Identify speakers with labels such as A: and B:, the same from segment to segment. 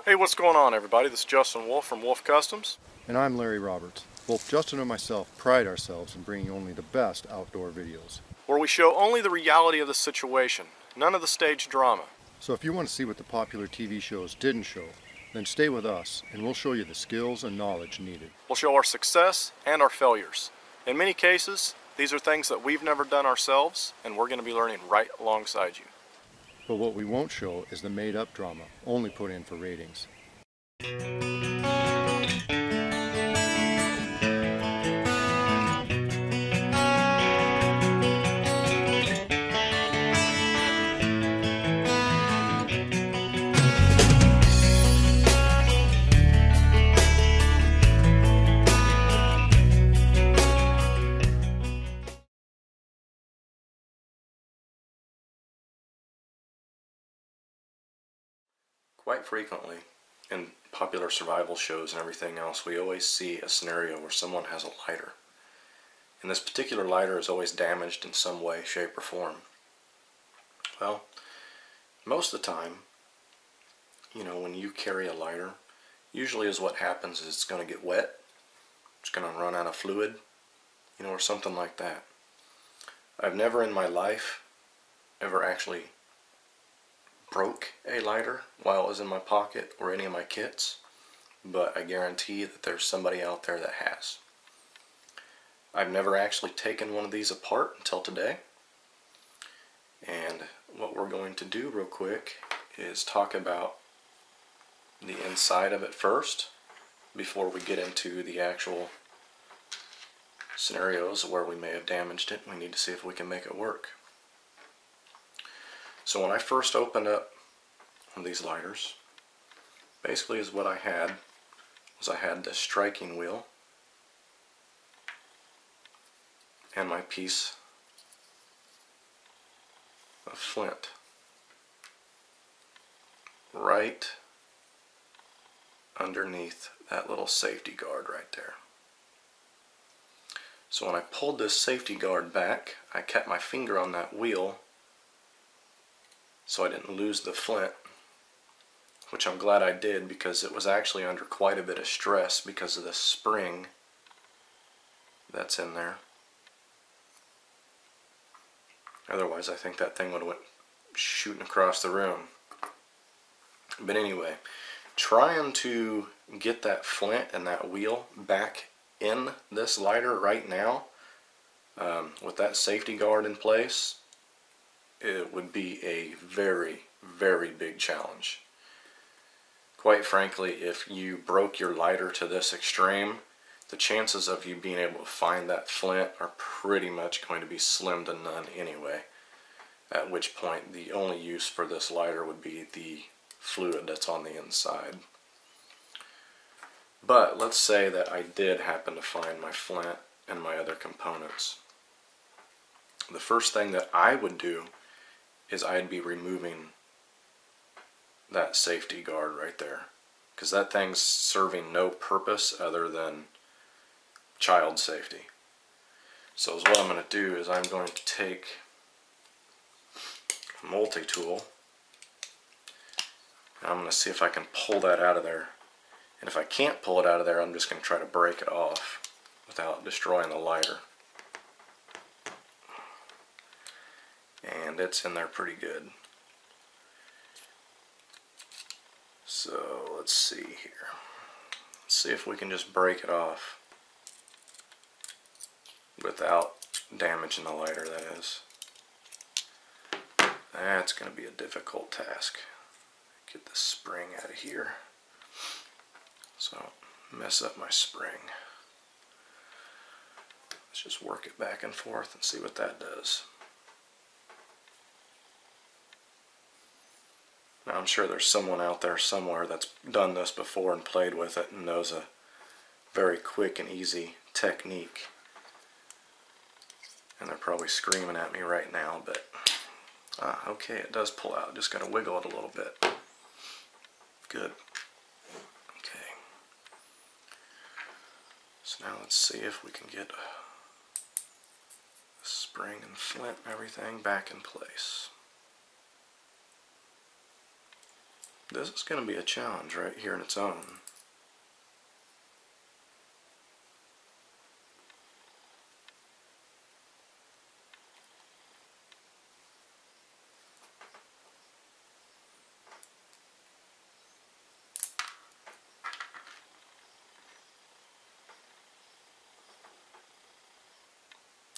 A: Hey, what's going on, everybody? This is Justin Wolf from Wolf Customs.
B: And I'm Larry Roberts. Both Justin and myself pride ourselves in bringing only the best outdoor videos,
A: where we show only the reality of the situation, none of the staged drama.
B: So if you want to see what the popular TV shows didn't show, then stay with us and we'll show you the skills and knowledge needed.
A: We'll show our success and our failures. In many cases, these are things that we've never done ourselves, and we're going to be learning right alongside you.
B: But what we won't show is the made-up drama, only put in for ratings.
A: Quite frequently, in popular survival shows and everything else, we always see a scenario where someone has a lighter. And this particular lighter is always damaged in some way, shape, or form. Well, most of the time, when you carry a lighter, usually is what happens is it's going to get wet, it's going to run out of fluid, or something like that. I've never in my life ever actually broke a lighter while it was in my pocket or any of my kits, but I guarantee that there's somebody out there that has. I've never actually taken one of these apart until today, and what we're going to do real quick is talk about the inside of it first before we get into the actual scenarios where we may have damaged it and we need to see if we can make it work. So when I first opened up one of these lighters, basically is what I had this striking wheel and my piece of flint right underneath that little safety guard right there. So when I pulled this safety guard back, I kept my finger on that wheel so I didn't lose the flint, which I'm glad I did because it was actually under quite a bit of stress because of the spring that's in there. Otherwise, I think that thing would have went shooting across the room. But anyway, trying to get that flint and that wheel back in this lighter right now with that safety guard in place, it would be a very, very big challenge. Quite frankly, if you broke your lighter to this extreme, the chances of you being able to find that flint are pretty much going to be slim to none anyway. At which point, the only use for this lighter would be the fluid that's on the inside. But let's say that I did happen to find my flint and my other components. The first thing that I would do is I'd be removing that safety guard right there, because that thing's serving no purpose other than child safety. So what I'm going to do is I'm going to take a multi-tool and I'm going to see if I can pull that out of there. And if I can't pull it out of there, I'm just going to try to break it off without destroying the lighter. And it's in there pretty good. So let's see here. Let's see if we can just break it off without damaging the lighter, that is. That's going to be a difficult task. Get the spring out of here. So mess up my spring. Let's just work it back and forth and see what that does. Now I'm sure there's someone out there somewhere that's done this before and played with it and knows a very quick and easy technique. And they're probably screaming at me right now, but okay, it does pull out. Just gotta wiggle it a little bit. Good. Okay. So now let's see if we can get the spring and flint and everything back in place. This is going to be a challenge right here in its own.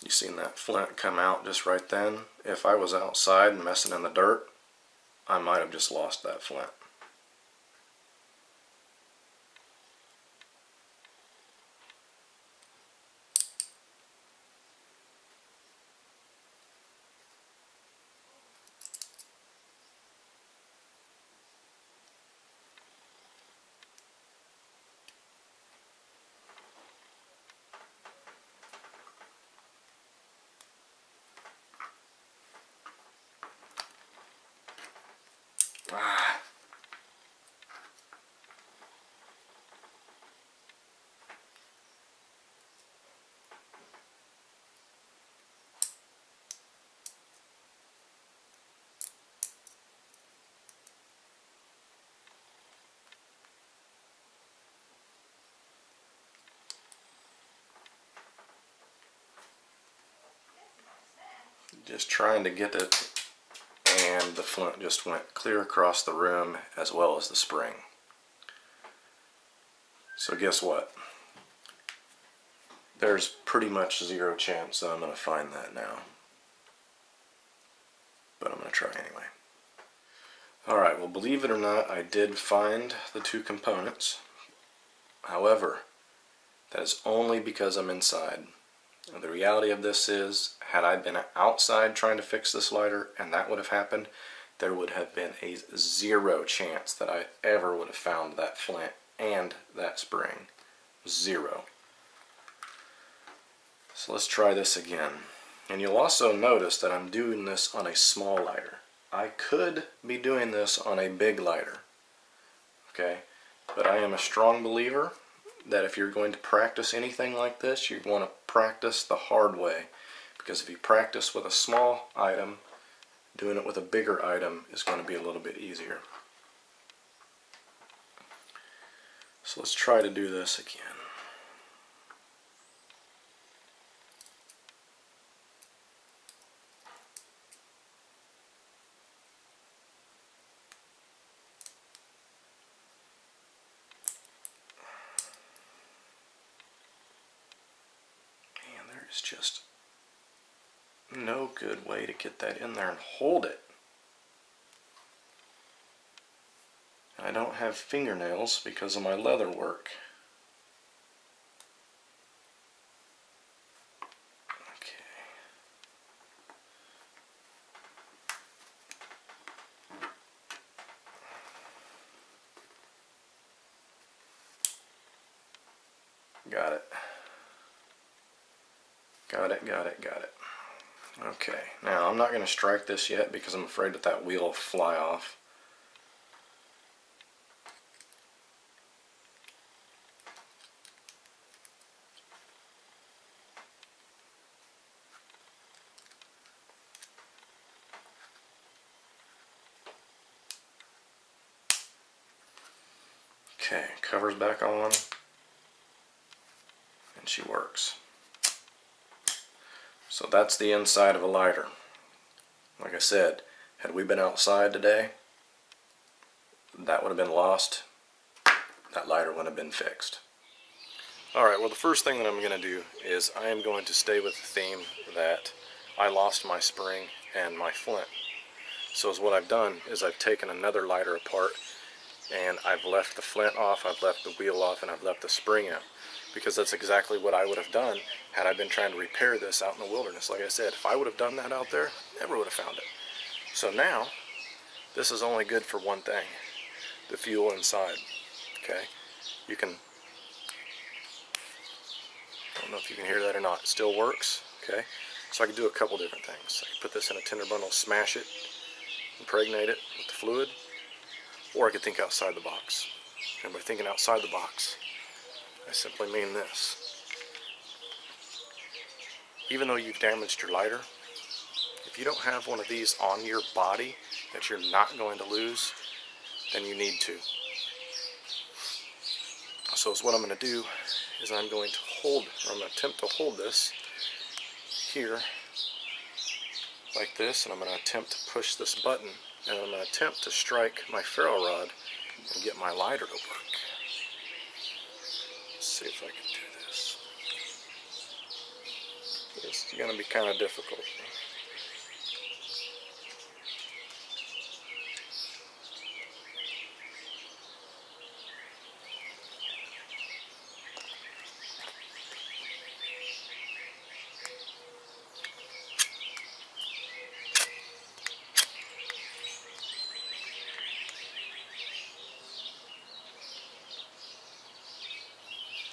A: You seen that flint come out just right then? If I was outside messing in the dirt, I might have just lost that flint. Ah. Just trying to get it, and the flint just went clear across the room as well as the spring. So guess what? There's pretty much zero chance that I'm going to find that now. But I'm going to try anyway. Alright, well, believe it or not, I did find the two components. However, that is only because I'm inside. And the reality of this is, had I been outside trying to fix this lighter and that would have happened, there would have been a zero chance that I ever would have found that flint and that spring. Zero. So let's try this again. And you'll also notice that I'm doing this on a small lighter. I could be doing this on a big lighter, okay? But I am a strong believer that if you're going to practice anything like this, you want to practice the hard way. Because if you practice with a small item, doing it with a bigger item is going to be a little bit easier. So let's try to do this again. There's just no good way to get that in there and hold it. I don't have fingernails because of my leather work. Okay. Got it. Got it. Okay, now I'm not going to strike this yet because I'm afraid that that wheel will fly off. Okay, cover's back on, and she works. So that's the inside of a lighter. Like I said, had we been outside today, that would have been lost. That lighter wouldn't have been fixed. Alright, well, the first thing that I'm going to do is I am going to stay with the theme that I lost my spring and my flint. So what I've done is I've taken another lighter apart and I've left the flint off, I've left the wheel off, and I've left the spring out. Because that's exactly what I would have done had I been trying to repair this out in the wilderness. Like I said, if I would have done that out there, never would have found it. So now, this is only good for one thing, the fuel inside. Okay, you can, I don't know if you can hear that or not, it still works. Okay, so I can do a couple different things. I can put this in a tinder bundle, smash it, impregnate it with the fluid, or I could think outside the box. And by thinking outside the box, I simply mean this. Even though you've damaged your lighter, if you don't have one of these on your body that you're not going to lose, than you need to. So what I'm going to do is I'm going to attempt to hold this here like this, and I'm going to attempt to push this button, and I'm going to attempt to strike my ferro rod and get my lighter to work. Let's see if I can do this. It's going to be kind of difficult.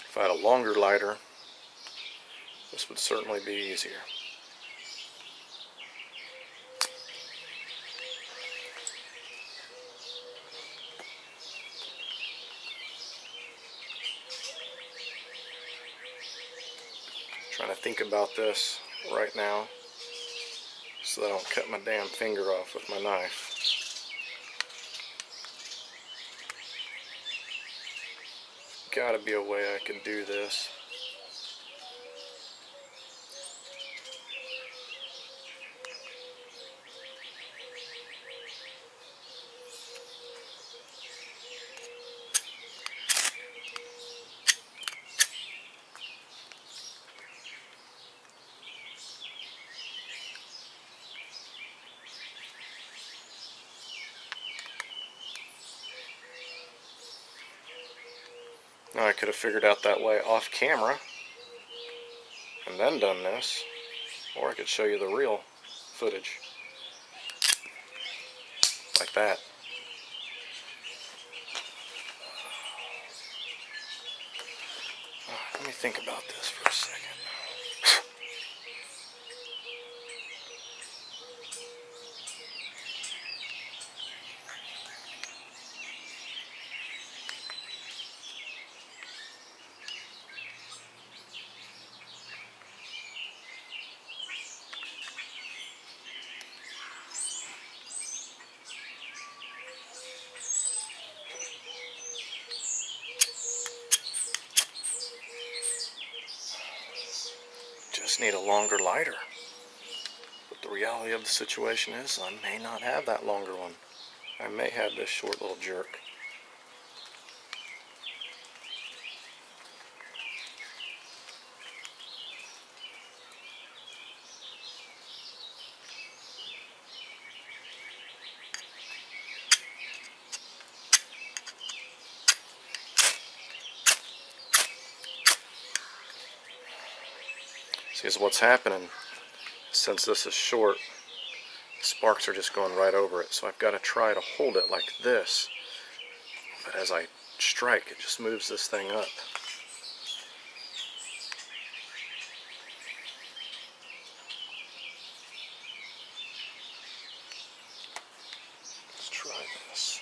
A: If I had a longer lighter, this would certainly be easier. Trying to think about this right now so that I don't cut my damn finger off with my knife. Gotta be a way I can do this. Now I could have figured out that way off camera and then done this, or I could show you the real footage like that. Let me think about this for a second. Just need a longer lighter. But the reality of the situation is I may not have that longer one. I may have this short little jerk. See, what's happening, since this is short, sparks are just going right over it, so I've got to try to hold it like this, but as I strike, it just moves this thing up. Let's try this.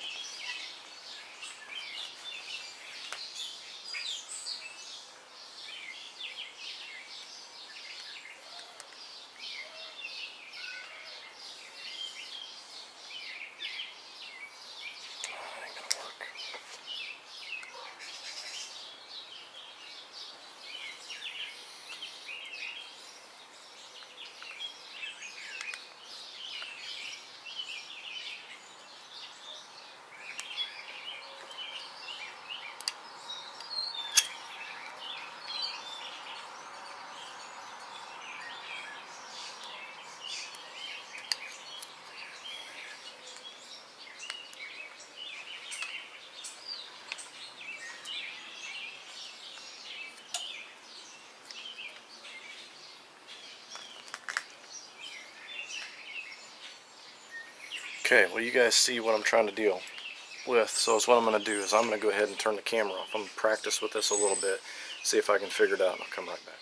A: Okay, well, you guys see what I'm trying to deal with, so what I'm going to do is I'm going to go ahead and turn the camera off. I'm going to practice with this a little bit, see if I can figure it out, and I'll come right back.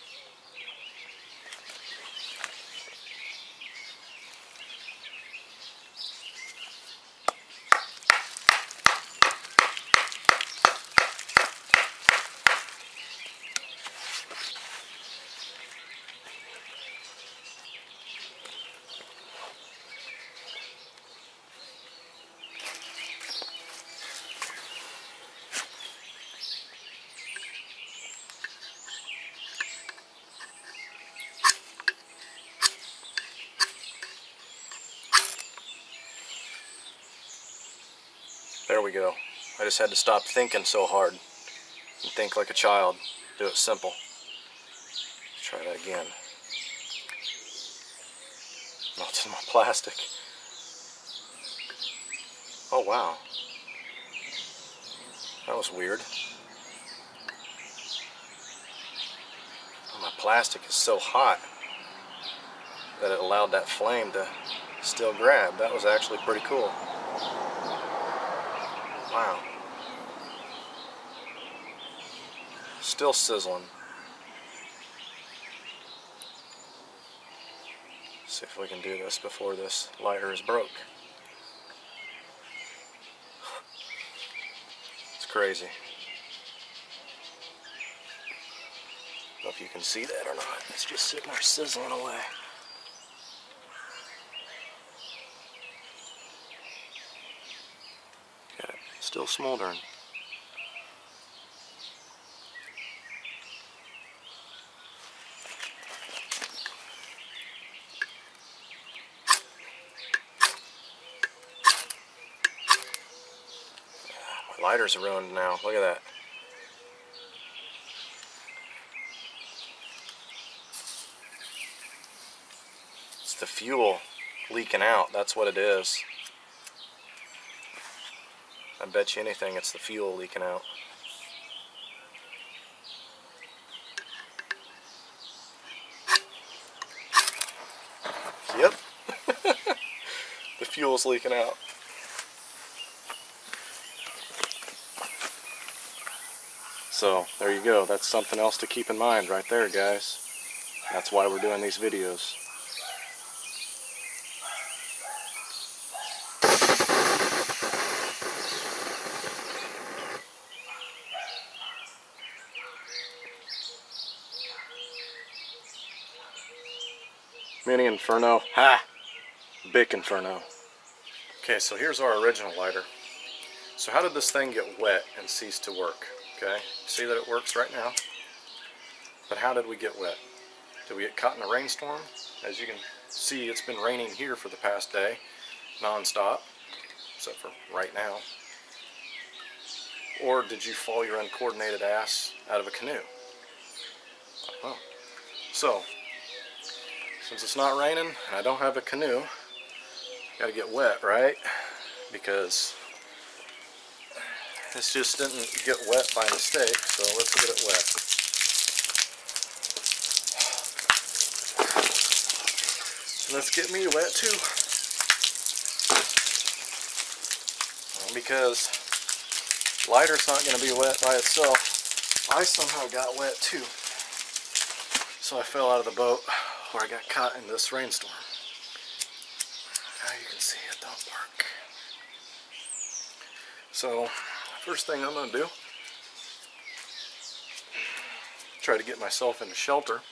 A: There we go. I just had to stop thinking so hard and think like a child. Do it simple. Let's try that again. Melted my plastic. Oh wow. That was weird. My plastic is so hot that it allowed that flame to still grab. That was actually pretty cool. Wow. Still sizzling. See if we can do this before this lighter is broke. It's crazy. I don't know if you can see that or not. It's just sitting there sizzling away. Got it. Still smoldering. My lighter's ruined now. Look at that. It's the fuel leaking out. That's what it is. I bet you anything it's the fuel leaking out. Yep. The fuel's leaking out. So there you go. That's something else to keep in mind right there, guys. That's why we're doing these videos. Mini Inferno. Ha! Big Inferno. Okay, so here's our original lighter. So how did this thing get wet and cease to work? Okay, see that it works right now. But how did we get wet? Did we get caught in a rainstorm? As you can see, it's been raining here for the past day, non-stop, except for right now. Or did you fall your uncoordinated ass out of a canoe? Oh. So, since it's not raining and I don't have a canoe, gotta get wet, right? Because this just didn't get wet by mistake, so let's get it wet. So let's get me wet too. Because lighter's not going to be wet by itself. I somehow got wet too. So I fell out of the boat where I got caught in this rainstorm. Now you can see it don't work. So first thing I'm going to do, try to get myself into shelter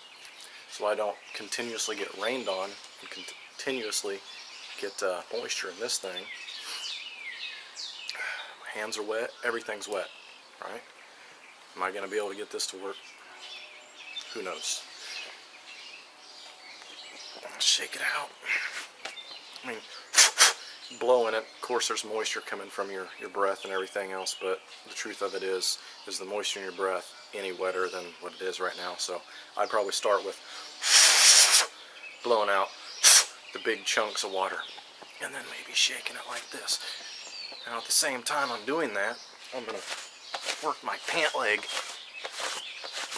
A: so I don't continuously get rained on and continuously get moisture in this thing. My hands are wet, everything's wet, right? Am I going to be able to get this to work? Who knows? Shake it out. I mean, blowing it, of course there's moisture coming from your breath and everything else, but the truth of it is the moisture in your breath any wetter than what it is right now? So I'd probably start with blowing out the big chunks of water and then maybe shaking it like this. Now at the same time I'm doing that, I'm going to work my pant leg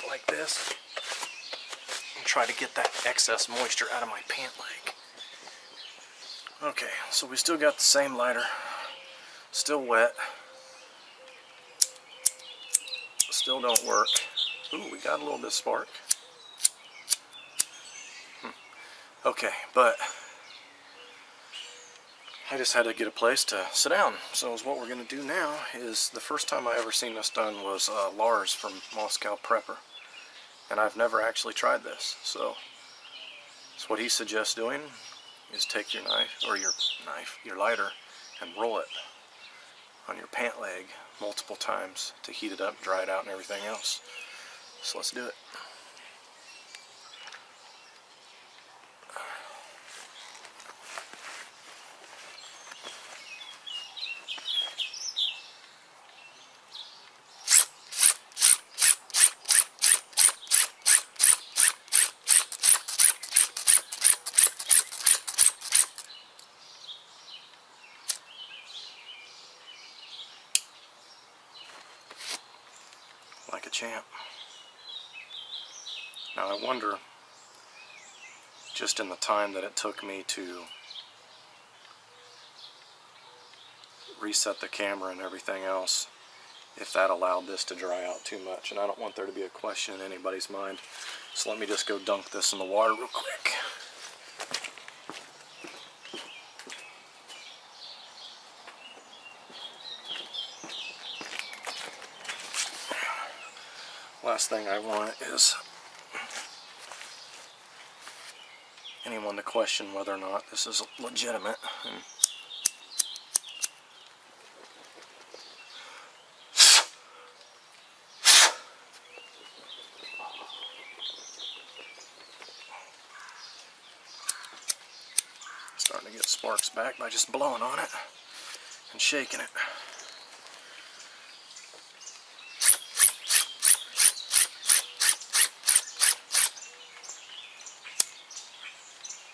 A: like this and try to get that excess moisture out of my pant leg. Okay, so we still got the same lighter, still wet, still don't work. Ooh, we got a little bit of spark. Okay, but I just had to get a place to sit down. So what we're going to do now is, the first time I ever seen this done was Lars from Moscow Prepper. And I've never actually tried this. So what he suggests doing is take your knife, or your lighter, and roll it on your pant leg multiple times to heat it up, dry it out, and everything else. So let's do it. a champ. Now I wonder, just in the time that it took me to reset the camera and everything else, if that allowed this to dry out too much. And I don't want there to be a question in anybody's mind. So let me just go dunk this in the water real quick. Last thing I want is anyone to question whether or not this is legitimate. And starting to get sparks back by just blowing on it and shaking it.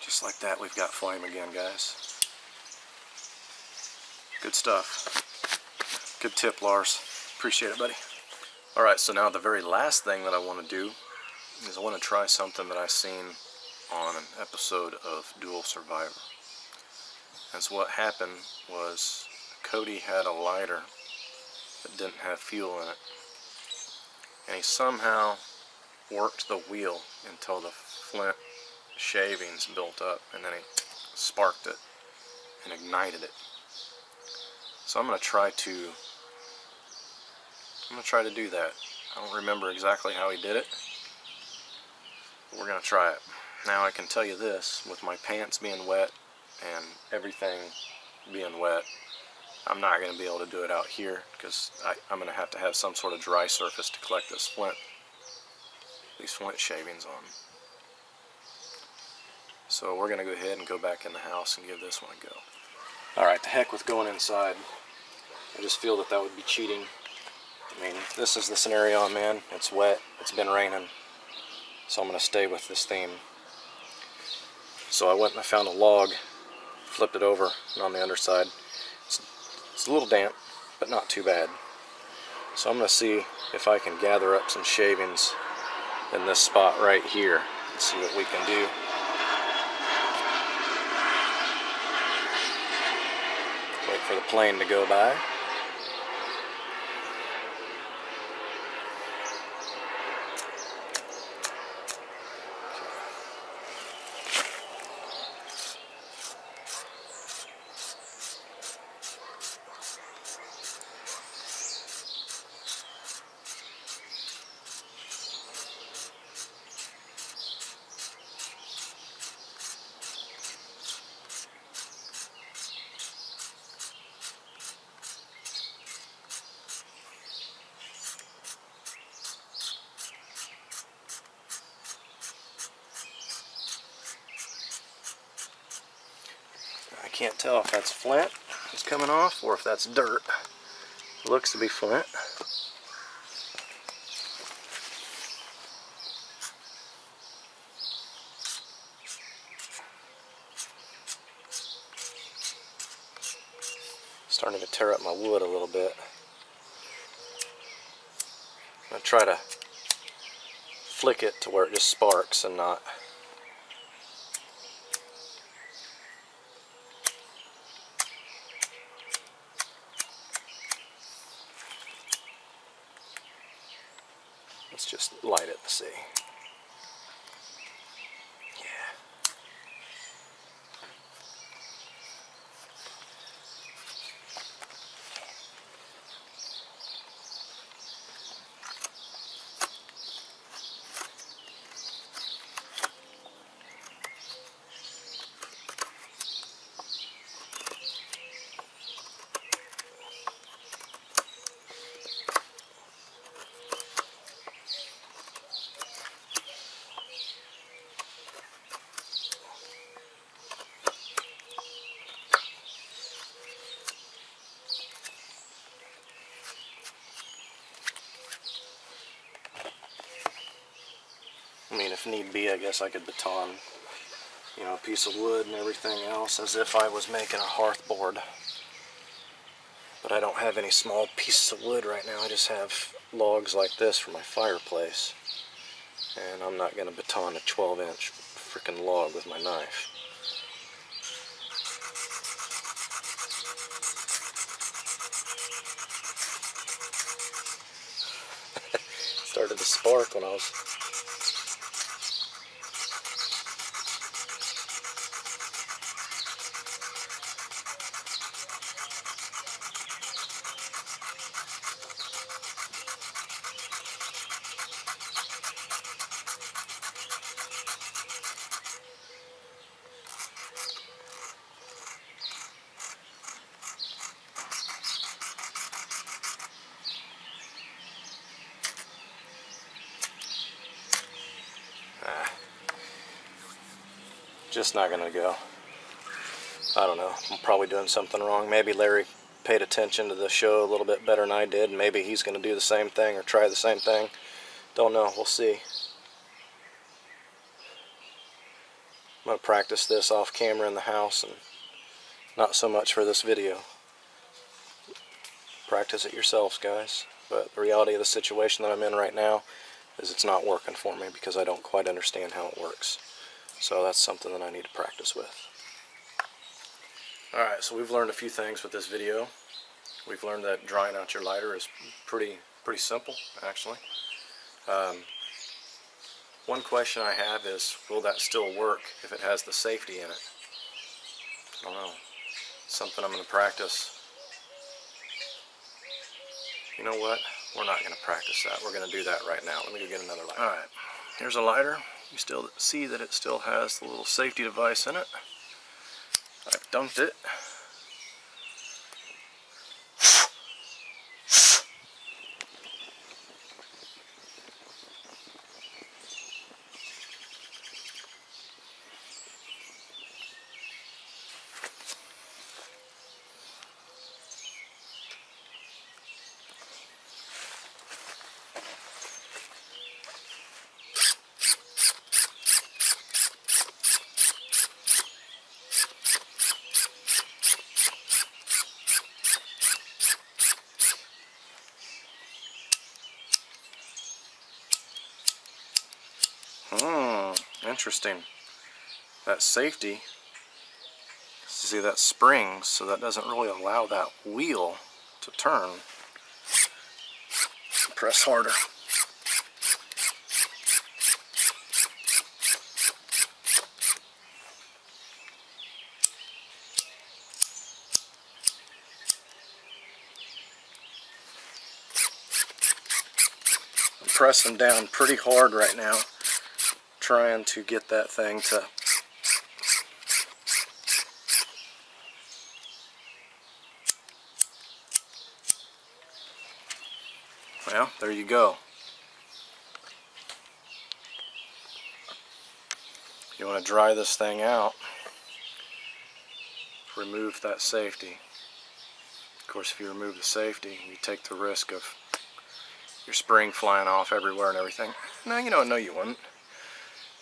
A: Just like that, we've got flame again, guys. Good stuff. Good tip, Lars. Appreciate it, buddy. Alright, so now the very last thing that I want to do is I want to try something that I seen on an episode of Dual Survivor. And so what happened was Cody had a lighter that didn't have fuel in it. And he somehow worked the wheel until the flint shavings built up, and then he sparked it and ignited it. So I'm going to try to do that. I don't remember exactly how he did it, but we're going to try it. Now I can tell you this, with my pants being wet and everything being wet, I'm not going to be able to do it out here, because I'm going to have some sort of dry surface to collect these flint shavings on. So we're going to go ahead and go back in the house and give this one a go. Alright, the heck with going inside. I just feel that would be cheating. I mean, this is the scenario I'm in. It's wet, it's been raining, so I'm going to stay with this theme. So I went and I found a log, flipped it over, and on the underside, it's a little damp, but not too bad. So I'm going to see if I can gather up some shavings in this spot right here and see what we can do. Wait for the plane to go by. I can't tell if that's flint that's coming off or if that's dirt. It looks to be flint. Starting to tear up my wood a little bit. I'm going to try to flick it to where it just sparks and not. Let's just light it and see. I mean, if need be, I guess I could baton, a piece of wood and everything else as if I was making a hearth board. But I don't have any small pieces of wood right now. I just have logs like this for my fireplace. And I'm not going to baton a 12-inch freaking log with my knife. Started to spark when I was... Just not gonna go. I don't know. I'm probably doing something wrong. Maybe Larry paid attention to the show a little bit better than I did. Maybe he's gonna do the same thing or try the same thing. Don't know. We'll see. I'm gonna practice this off camera in the house and not so much for this video. Practice it yourselves, guys. But the reality of the situation that I'm in right now is it's not working for me because I don't quite understand how it works. So that's something that I need to practice with. Alright, so we've learned a few things with this video. We've learned that drying out your lighter is pretty simple, actually. One question I have is, will that still work if it has the safety in it? I don't know. It's something I'm going to practice. You know what? We're not going to practice that. We're going to do that right now. Let me go get another lighter. Alright, here's a lighter. You still see that it still has the little safety device in it. I've dumped it. Interesting. That safety, see that springs, so that doesn't really allow that wheel to turn. Press harder. I'm pressing down pretty hard right now, trying to get that thing to well, there you go. You want to dry this thing out, remove that safety. Of course, if you remove the safety, you take the risk of your spring flying off everywhere and everything. No, you wouldn't.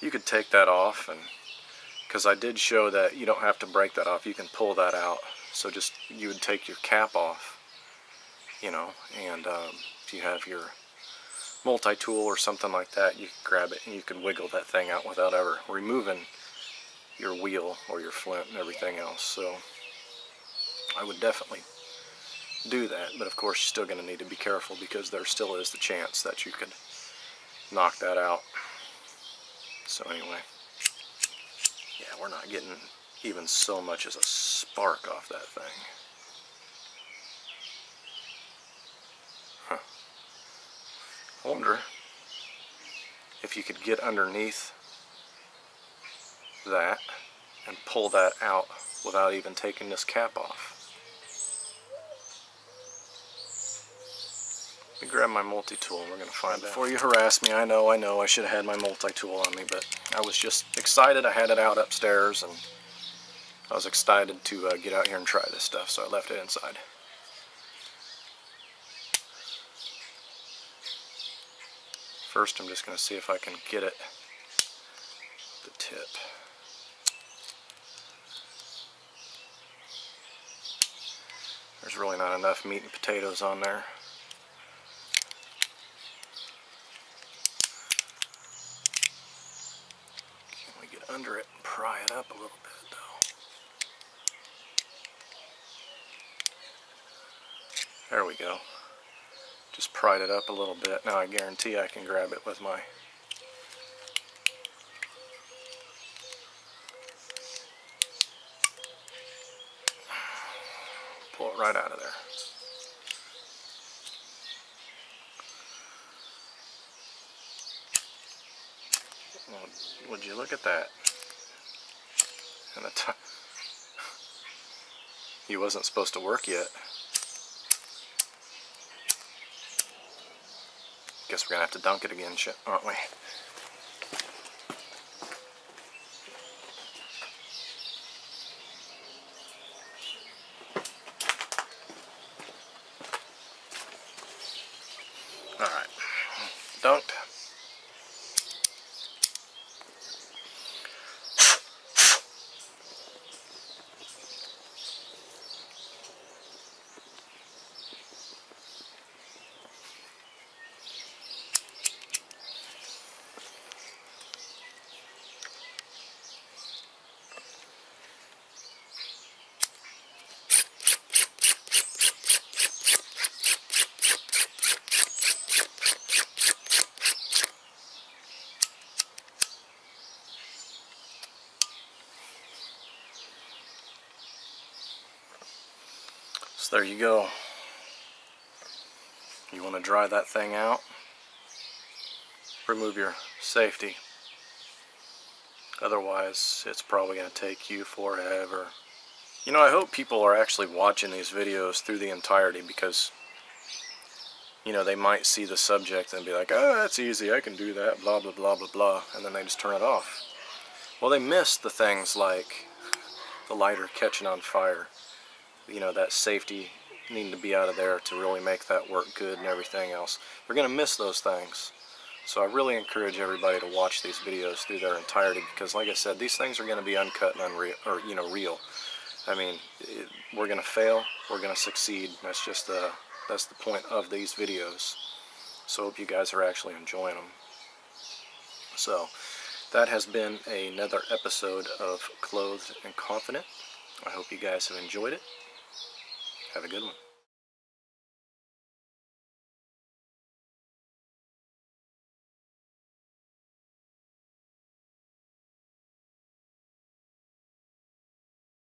A: You could take that off, and because I did show that you don't have to break that off, you can pull that out. So just, you would take your cap off, and if you have your multi-tool or something like that, you can grab it and you can wiggle that thing out without ever removing your wheel or your flint and everything else. So I would definitely do that, but of course you're still going to need to be careful because there still is the chance that you could knock that out. So anyway, yeah, we're not getting even so much as a spark off that thing. Huh. I wonder if you could get underneath that and pull that out without even taking this cap off. Let me grab my multi-tool and we're going to find out. Before you harass me, I know, I should have had my multi-tool on me, but I was just excited. I had it out upstairs and I was excited to get out here and try this stuff, so I left it inside. First, I'm just going to see if I can get it, the tip. There's There's really not enough meat and potatoes on there. Can we get under it and pry it up a little bit though? There we go. Just pried it up a little bit. Now I guarantee I can grab it with my pull it right out of there. Well, would you look at that? And he wasn't supposed to work yet. Guess we're gonna have to dunk it again, aren't we? Alright, dunked. So there you go. You want to dry that thing out, remove your safety. Otherwise, it's probably going to take you forever. You know, I hope people are actually watching these videos through the entirety, because, you know, they might see the subject and be like, oh, that's easy, I can do that, blah, blah, blah, blah, blah, and then they just turn it off. Well, they miss the things like the lighter catching on fire. You know, that safety needing to be out of there to really make that work good and everything else. They're going to miss those things. So I really encourage everybody to watch these videos through their entirety, because like I said, these things are going to be uncut and unreal, or, you know, real. I mean, we're going to fail, we're going to succeed. That's just that's the point of these videos. So I hope you guys are actually enjoying them. So that has been another episode of Clothed and Confident. I hope you guys have enjoyed it. Have a good one.